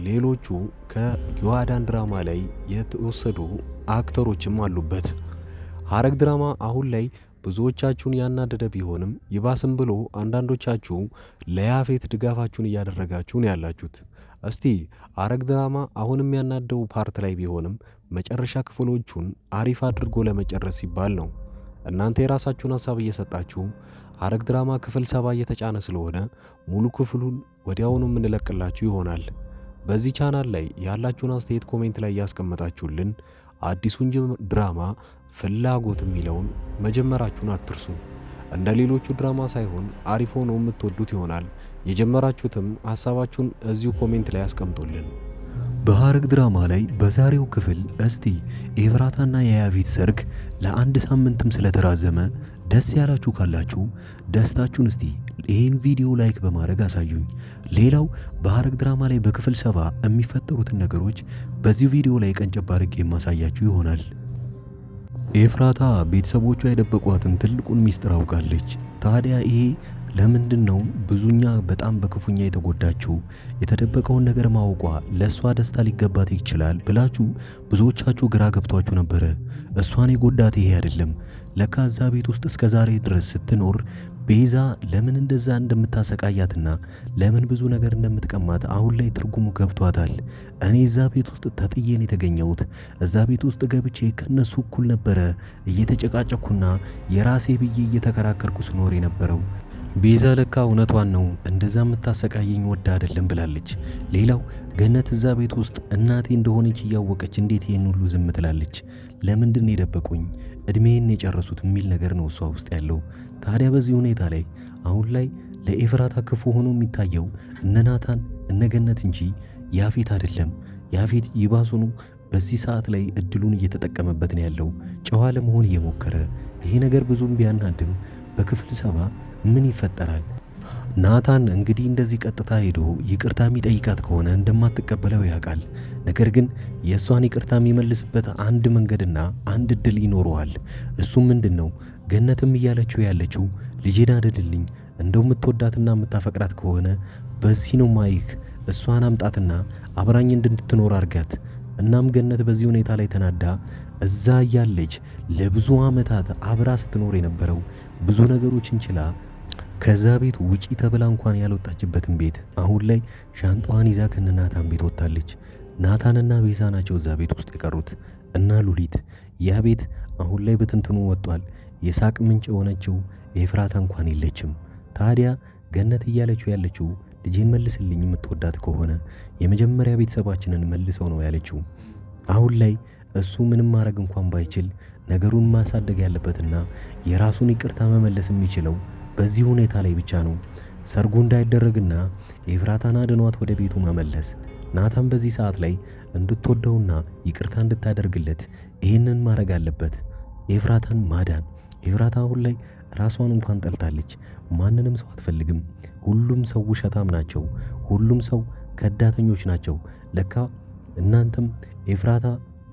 ሌሎቹ ከዮአዳን ድራማ ላይ የተወሰዱ አክተሮችም አሉበት። ሐረግ ድራማ አሁን ላይ ብዙዎቻችሁን ያናደደ ቢሆንም ይባስም ብሎ አንዳንዶቻችሁ ለያፌት ድጋፋችሁን እያደረጋችሁ ነው ያላችሁት። እስቲ ሐረግ ድራማ አሁንም ያናደው ፓርት ላይ ቢሆንም መጨረሻ ክፍሎቹን አሪፍ አድርጎ ለመጨረስ ሲባል ነው። እናንተ የራሳችሁን ሀሳብ እየሰጣችሁ ሐረግ ድራማ ክፍል 7 እየተጫነ ስለሆነ ሙሉ ክፍሉን ወዲያውኑ የምንለቅላችሁ ይሆናል። በዚህ ቻናል ላይ ያላችሁን አስተያየት ኮሜንት ላይ ያስቀመጣችሁልን አዲሱን ድራማ ፍላጎት የሚለውን መጀመራችሁን አትርሱ። እንደ ሌሎቹ ድራማ ሳይሆን አሪፍ ሆኖ የምትወዱት ይሆናል። የጀመራችሁትም ሀሳባችሁን እዚሁ ኮሜንት ላይ ያስቀምጡልን። በሐረግ ድራማ ላይ በዛሬው ክፍል እስቲ ኤፍራታና የያፌት ሰርግ ለአንድ ሳምንትም ስለተራዘመ ደስ ያላችሁ ካላችሁ ደስታችሁን እስቲ ይህን ቪዲዮ ላይክ በማድረግ አሳዩኝ። ሌላው በሐረግ ድራማ ላይ በክፍል 7 የሚፈጠሩትን ነገሮች በዚህ ቪዲዮ ላይ ቀንጨብ አድርጌ የማሳያችሁ ይሆናል። ኤፍራታ ቤተሰቦቿ የደበቋትን ትልቁን ሚስጥር አውቃለች። ታዲያ ይሄ ለምንድን ነው ብዙኛ በጣም በክፉኛ የተጎዳችው? የተደበቀውን ነገር ማወቋ ለእሷ ደስታ ሊገባት ይችላል ብላችሁ ብዙዎቻችሁ ግራ ገብቷችሁ ነበረ። እሷን የጎዳት ይሄ አይደለም። ለካ እዛ ቤት ውስጥ እስከ ዛሬ ድረስ ስትኖር ቤዛ ለምን እንደዛ እንደምታሰቃያትና ለምን ብዙ ነገር እንደምትቀማት አሁን ላይ ትርጉሙ ገብቷታል። እኔ እዛ ቤት ውስጥ ተጥዬን የተገኘሁት እዛ ቤት ውስጥ ገብቼ ከነሱ እኩል ነበረ እየተጨቃጨኩና የራሴ ብዬ እየተከራከርኩ ስኖር የነበረው። ቤዛ ለካ እውነቷን ነው፣ እንደዛ የምታሰቃየኝ ወዳ አይደለም ብላለች። ሌላው ገነት እዛ ቤት ውስጥ እናቴ እንደሆነች እያወቀች እንዴት ይህን ሁሉ ዝም ትላለች? ለምንድን የደበቁኝ? እድሜን የጨረሱት የሚል ነገር ነው እሷ ውስጥ ያለው። ታዲያ በዚህ ሁኔታ ላይ አሁን ላይ ለኤፍራታ ክፉ ሆኖ የሚታየው እነ ናታን እነ ገነት እንጂ ያፌት አይደለም። ያፌት ይባሱኑ በዚህ ሰዓት ላይ እድሉን እየተጠቀመበት ነው ያለው፣ ጨዋ ለመሆን እየሞከረ። ይሄ ነገር ብዙም ቢያናድም በክፍል 7 ምን ይፈጠራል? ናታን እንግዲህ እንደዚህ ቀጥታ ሄዶ ይቅርታ የሚጠይቃት ከሆነ እንደማትቀበለው ያውቃል። ነገር ግን የእሷን ይቅርታ የሚመልስበት አንድ መንገድና አንድ እድል ይኖረዋል። እሱም ምንድን ነው? ገነትም እያለችው ያለችው ልጄን አድልልኝ፣ እንደው የምትወዳትና የምታፈቅራት ከሆነ በዚህ ነው ማይክ እሷን አምጣትና አብራኝ እንድትኖር አርጋት። እናም ገነት በዚህ ሁኔታ ላይ ተናዳ እዛ እያለች ለብዙ ዓመታት አብራ ስትኖር የነበረው ብዙ ነገሮችን ችላ ከዛ ቤት ውጪ ተብላ እንኳን ያልወጣችበትን ቤት አሁን ላይ ሻንጣዋን ይዛ ከናታን ቤት ወጣለች። ናታንና ቤዛ ናቸው እዛ ቤት ውስጥ የቀሩት እና ሉሊት። ያ ቤት አሁን ላይ በትንትኑ ወጥቷል። የሳቅ ምንጭ የሆነችው ኤፍራታ እንኳን የለችም። ታዲያ ገነት እያለችው ያለችው ልጄን መልስልኝ፣ የምትወዳት ከሆነ የመጀመሪያ ቤተሰባችንን መልሰው ነው ያለችው። አሁን ላይ እሱ ምንም ማድረግ እንኳን ባይችል ነገሩን ማሳደግ ያለበትና የራሱን ይቅርታ መመለስ የሚችለው በዚህ ሁኔታ ላይ ብቻ ነው። ሰርጉ እንዳይደረግና ኤፍራታን አድኗት ወደ ቤቱ መመለስ። ናታን በዚህ ሰዓት ላይ እንድትወደውና ይቅርታ እንድታደርግለት ይህንን ማድረግ አለበት። ኤፍራታን ማዳን። ኤፍራታ አሁን ላይ ራሷን እንኳን ጠልታለች። ማንንም ሰው አትፈልግም። ሁሉም ሰው ውሸታም ናቸው። ሁሉም ሰው ከዳተኞች ናቸው። ለካ እናንተም ኤፍራታ፣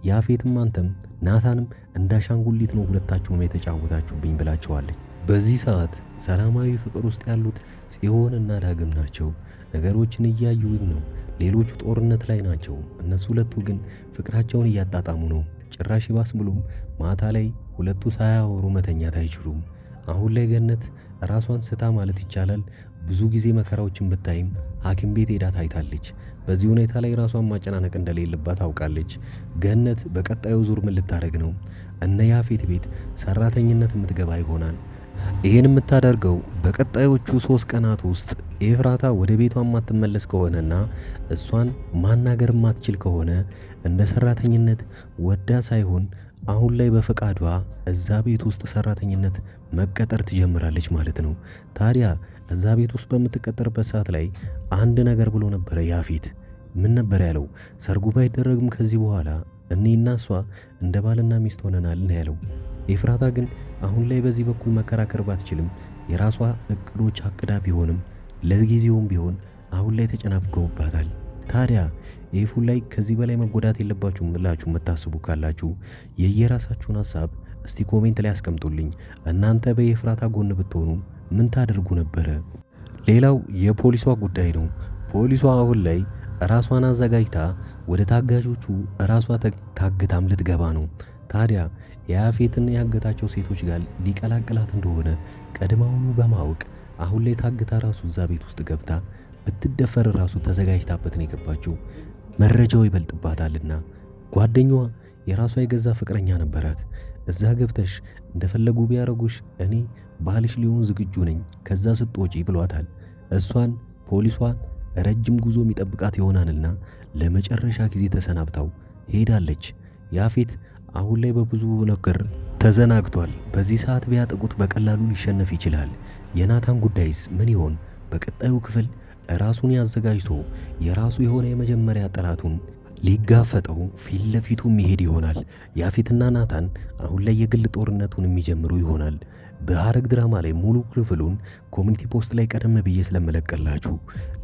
ያፌትም፣ አንተም ናታንም እንዳሻንጉሊት ነው ሁለታችሁም የተጫወታችሁብኝ ብላቸዋለች። በዚህ ሰዓት ሰላማዊ ፍቅር ውስጥ ያሉት ጽዮን እና ዳግም ናቸው። ነገሮችን እያዩ ነው። ሌሎቹ ጦርነት ላይ ናቸው። እነሱ ሁለቱ ግን ፍቅራቸውን እያጣጣሙ ነው። ጭራሽ ይባስ ብሎም ማታ ላይ ሁለቱ ሳያወሩ መተኛት አይችሉም። አሁን ላይ ገነት ራሷን ስታ ማለት ይቻላል ብዙ ጊዜ መከራዎችን ብታይም ሐኪም ቤት ሄዳ ታይታለች። በዚህ ሁኔታ ላይ ራሷን ማጨናነቅ እንደሌለባት ታውቃለች። ገነት በቀጣዩ ዙር ምን ልታደርግ ነው? እነ ያፌት ቤት ሰራተኝነት የምትገባ ይሆናል። ይህን የምታደርገው በቀጣዮቹ 3 ቀናት ውስጥ ኤፍራታ ወደ ቤቷ የማትመለስ ከሆነና እሷን ማናገር የማትችል ከሆነ እንደ ሰራተኝነት ወዳ ሳይሆን አሁን ላይ በፈቃዷ እዛ ቤት ውስጥ ሰራተኝነት መቀጠር ትጀምራለች ማለት ነው። ታዲያ እዛ ቤት ውስጥ በምትቀጠርበት ሰዓት ላይ አንድ ነገር ብሎ ነበረ ያፌት። ምን ነበር ያለው? ሰርጉ ባይደረግም ከዚህ በኋላ እኔና እሷ እንደ ባልና ሚስት ሆነናል ነው ያለው። ኤፍራታ ግን አሁን ላይ በዚህ በኩል መከራከር ባትችልም የራሷ እቅዶች አቅዳ ቢሆንም ለጊዜውም ቢሆን አሁን ላይ ተጨናፍገውባታል። ታዲያ ኤፉ ላይ ከዚህ በላይ መጎዳት የለባችሁም ብላችሁ የምታስቡ ካላችሁ የየራሳችሁን ሐሳብ እስቲ ኮሜንት ላይ አስቀምጡልኝ። እናንተ በኤፍራታ ጎን ብትሆኑ ምን ታደርጉ ነበረ? ሌላው የፖሊሷ ጉዳይ ነው። ፖሊሷ አሁን ላይ ራሷን አዘጋጅታ ወደ ታጋቾቹ ራሷ ታግታም ልትገባ ነው። ታዲያ የያፌትን ያገታቸው ሴቶች ጋር ሊቀላቅላት እንደሆነ ቀድማውኑ በማወቅ አሁን ላይ ታግታ ራሱ እዛ ቤት ውስጥ ገብታ ብትደፈር ራሱ ተዘጋጅታበት ነው የገባችው። መረጃው ይበልጥባታልና ጓደኛዋ የራሷ የገዛ ፍቅረኛ ነበራት። እዛ ገብተሽ እንደፈለጉ ቢያረጉሽ እኔ ባልሽ ሊሆን ዝግጁ ነኝ ከዛ ስትወጪ ብሏታል። እሷን ፖሊሷን ረጅም ጉዞ የሚጠብቃት ይሆናልና ለመጨረሻ ጊዜ ተሰናብታው ሄዳለች። ያፌት አሁን ላይ በብዙ ነገር ተዘናግቷል። በዚህ ሰዓት ቢያጠቁት በቀላሉ ሊሸነፍ ይችላል። የናታን ጉዳይስ ምን ይሆን? በቀጣዩ ክፍል ራሱን ያዘጋጅቶ የራሱ የሆነ የመጀመሪያ ጠላቱን ሊጋፈጠው ፊት ለፊቱ የሚሄድ ይሆናል። ያፌትና ናታን አሁን ላይ የግል ጦርነቱን የሚጀምሩ ይሆናል። በሐረግ ድራማ ላይ ሙሉ ክፍሉን ኮሚኒቲ ፖስት ላይ ቀደም ብዬ ስለመለቀላችሁ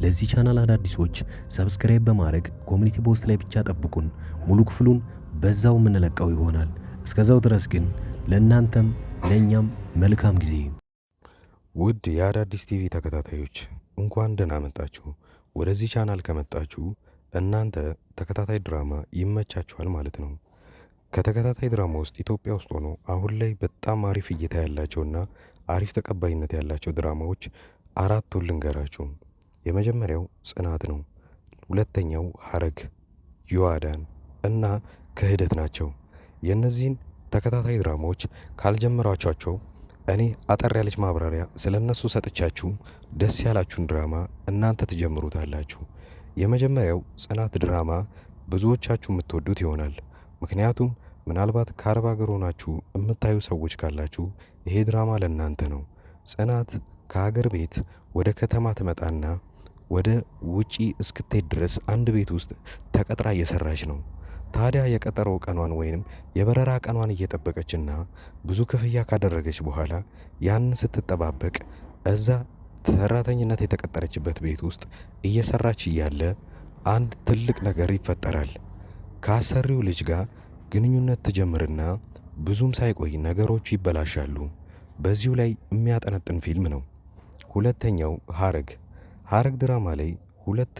ለዚህ ቻናል አዳዲሶች ሰብስክራይብ በማድረግ ኮሚኒቲ ፖስት ላይ ብቻ ጠብቁን። ሙሉ ክፍሉን በዛው የምንለቀው ይሆናል። እስከዛው ድረስ ግን ለእናንተም ለእኛም መልካም ጊዜ። ውድ የአዳዲስ ቲቪ ተከታታዮች እንኳን ደህና መጣችሁ። ወደዚህ ቻናል ከመጣችሁ እናንተ ተከታታይ ድራማ ይመቻችኋል ማለት ነው። ከተከታታይ ድራማ ውስጥ ኢትዮጵያ ውስጥ ሆኖ አሁን ላይ በጣም አሪፍ እይታ ያላቸውና አሪፍ ተቀባይነት ያላቸው ድራማዎች አራቱን ልንገራችሁ። የመጀመሪያው ጽናት ነው። ሁለተኛው ሐረግ፣ ዮአዳን እና ክህደት ናቸው። የእነዚህን ተከታታይ ድራማዎች ካልጀመራችኋቸው እኔ አጠር ያለች ማብራሪያ ስለ እነሱ ሰጥቻችሁ ደስ ያላችሁን ድራማ እናንተ ትጀምሩታላችሁ። የመጀመሪያው ጽናት ድራማ ብዙዎቻችሁ የምትወዱት ይሆናል። ምክንያቱም ምናልባት ከአረብ ሀገር ሆናችሁ የምታዩ ሰዎች ካላችሁ ይሄ ድራማ ለእናንተ ነው። ጽናት ከሀገር ቤት ወደ ከተማ ትመጣና ወደ ውጪ እስክትሄድ ድረስ አንድ ቤት ውስጥ ተቀጥራ እየሰራች ነው። ታዲያ የቀጠሮ ቀኗን ወይንም የበረራ ቀኗን እየጠበቀችና ብዙ ክፍያ ካደረገች በኋላ ያንን ስትጠባበቅ እዛ ሰራተኝነት የተቀጠረችበት ቤት ውስጥ እየሰራች እያለ አንድ ትልቅ ነገር ይፈጠራል። ከአሰሪው ልጅ ጋር ግንኙነት ትጀምርና ብዙም ሳይቆይ ነገሮቹ ይበላሻሉ። በዚሁ ላይ የሚያጠነጥን ፊልም ነው። ሁለተኛው ሐረግ። ሐረግ ድራማ ላይ ሁለት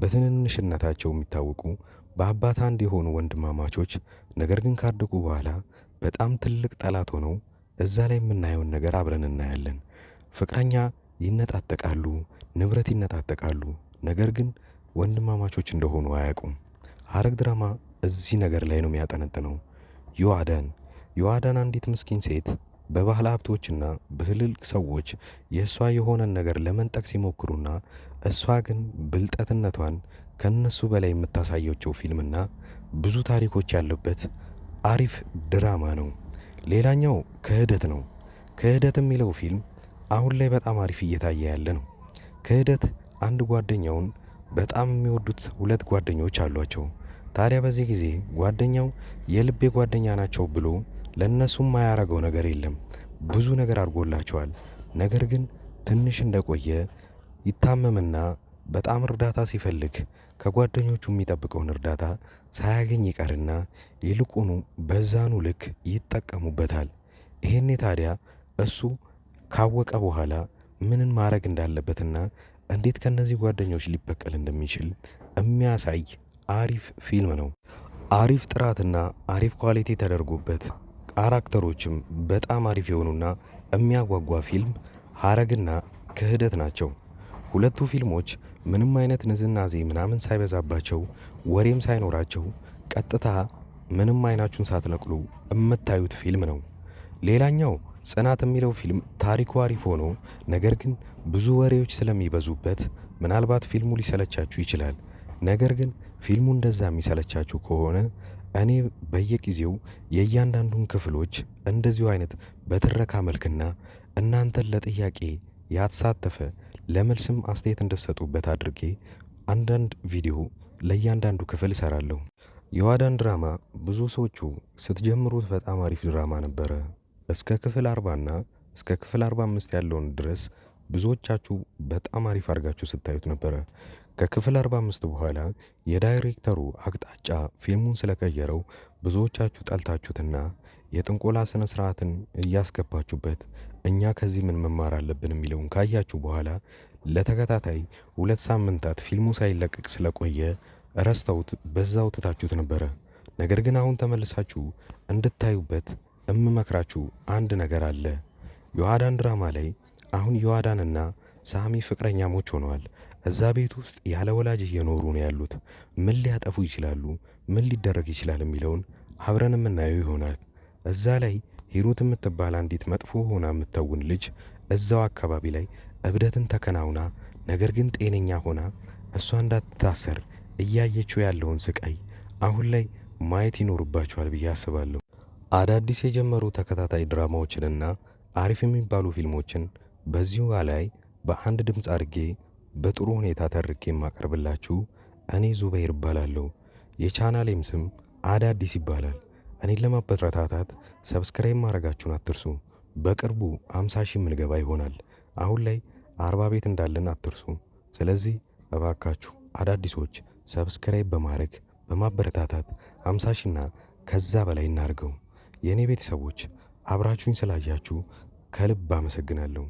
በትንንሽነታቸው የሚታወቁ በአባት አንድ የሆኑ ወንድማማቾች ነገር ግን ካደጉ በኋላ በጣም ትልቅ ጠላት ሆነው እዛ ላይ የምናየውን ነገር አብረን እናያለን። ፍቅረኛ ይነጣጠቃሉ፣ ንብረት ይነጣጠቃሉ፣ ነገር ግን ወንድማማቾች እንደሆኑ አያውቁም። ሐረግ ድራማ እዚህ ነገር ላይ ነው የሚያጠነጥነው። ዮአዳን አንዲት ምስኪን ሴት በባህል ሀብቶችና በትልልቅ ሰዎች የእሷ የሆነን ነገር ለመንጠቅ ሲሞክሩና እሷ ግን ብልጠትነቷን ከነሱ በላይ የምታሳየቸው ፊልምና ብዙ ታሪኮች ያሉበት አሪፍ ድራማ ነው። ሌላኛው ክህደት ነው። ክህደት የሚለው ፊልም አሁን ላይ በጣም አሪፍ እየታየ ያለ ነው። ክህደት አንድ ጓደኛውን በጣም የሚወዱት ሁለት ጓደኞች አሏቸው። ታዲያ በዚህ ጊዜ ጓደኛው የልቤ ጓደኛ ናቸው ብሎ ለእነሱም ማያረገው ነገር የለም። ብዙ ነገር አድርጎላቸዋል። ነገር ግን ትንሽ እንደቆየ ይታመምና በጣም እርዳታ ሲፈልግ ከጓደኞቹ የሚጠብቀውን እርዳታ ሳያገኝ ይቀርና ይልቁኑ በዛኑ ልክ ይጠቀሙበታል። ይሄኔ ታዲያ እሱ ካወቀ በኋላ ምንን ማድረግ እንዳለበትና እንዴት ከነዚህ ጓደኞች ሊበቀል እንደሚችል የሚያሳይ አሪፍ ፊልም ነው። አሪፍ ጥራትና አሪፍ ኳሊቲ ተደርጎበት ካራክተሮችም በጣም አሪፍ የሆኑና የሚያጓጓ ፊልም ሐረግና ክህደት ናቸው። ሁለቱ ፊልሞች ምንም አይነት ንዝናዜ ምናምን ሳይበዛባቸው ወሬም ሳይኖራቸው ቀጥታ ምንም አይናችሁን ሳትነቅሉ የምታዩት ፊልም ነው። ሌላኛው ጽናት የሚለው ፊልም ታሪኩ አሪፍ ሆኖ ነገር ግን ብዙ ወሬዎች ስለሚበዙበት ምናልባት ፊልሙ ሊሰለቻችሁ ይችላል። ነገር ግን ፊልሙ እንደዛ የሚሰለቻችሁ ከሆነ እኔ በየጊዜው የእያንዳንዱን ክፍሎች እንደዚሁ አይነት በትረካ መልክና እናንተን ለጥያቄ ያተሳተፈ ለመልስም አስተያየት እንደሰጡበት አድርጌ አንዳንድ ቪዲዮ ለእያንዳንዱ ክፍል እሰራለሁ። ዮአዳን ድራማ ብዙ ሰዎቹ ስትጀምሩት በጣም አሪፍ ድራማ ነበረ። እስከ ክፍል 40 እና እስከ ክፍል 45 ያለውን ድረስ ብዙዎቻችሁ በጣም አሪፍ አድርጋችሁ ስታዩት ነበረ። ከክፍል 45 በኋላ የዳይሬክተሩ አቅጣጫ ፊልሙን ስለቀየረው ብዙዎቻችሁ ጠልታችሁትና የጥንቆላ ስነ ስርዓትን እያስገባችሁበት እኛ ከዚህ ምን መማር አለብን የሚለውን ካያችሁ በኋላ ለተከታታይ 2 ሳምንታት ፊልሙ ሳይለቀቅ ስለቆየ ረስተውት በዛው ትታችሁት ነበረ። ነገር ግን አሁን ተመልሳችሁ እንድታዩበት እምመክራችሁ አንድ ነገር አለ። ዮአዳን ድራማ ላይ አሁን ዮአዳንና ሳሚ ፍቅረኛሞች ሆነዋል። እዛ ቤት ውስጥ ያለ ወላጅ እየኖሩ ነው ያሉት። ምን ሊያጠፉ ይችላሉ፣ ምን ሊደረግ ይችላል የሚለውን አብረን የምናየው ይሆናል። እዛ ላይ ሂሩት የምትባል አንዲት መጥፎ ሆና የምትተውን ልጅ እዛው አካባቢ ላይ እብደትን ተከናውና ነገር ግን ጤነኛ ሆና እሷ እንዳትታሰር እያየችው ያለውን ስቃይ አሁን ላይ ማየት ይኖርባቸዋል ብዬ አስባለሁ። አዳዲስ የጀመሩ ተከታታይ ድራማዎችንና አሪፍ የሚባሉ ፊልሞችን በዚሁ ላይ በአንድ ድምፅ አድርጌ በጥሩ ሁኔታ ተርኬ የማቀርብላችሁ እኔ ዙበይር እባላለሁ። የቻናሌም ስም አዳዲስ ይባላል። እኔን ለማበረታታት ሰብስክራይብ ማድረጋችሁን አትርሱ። በቅርቡ 50 ሺህ ምንገባ ይሆናል። አሁን ላይ 40 ቤት እንዳለን አትርሱ። ስለዚህ እባካችሁ አዳዲሶች ሰብስክራይብ በማድረግ በማበረታታት 50 ሺህና ከዛ በላይ እናድርገው። የእኔ ቤተሰቦች አብራችሁኝ ስላያችሁ ከልብ አመሰግናለሁ።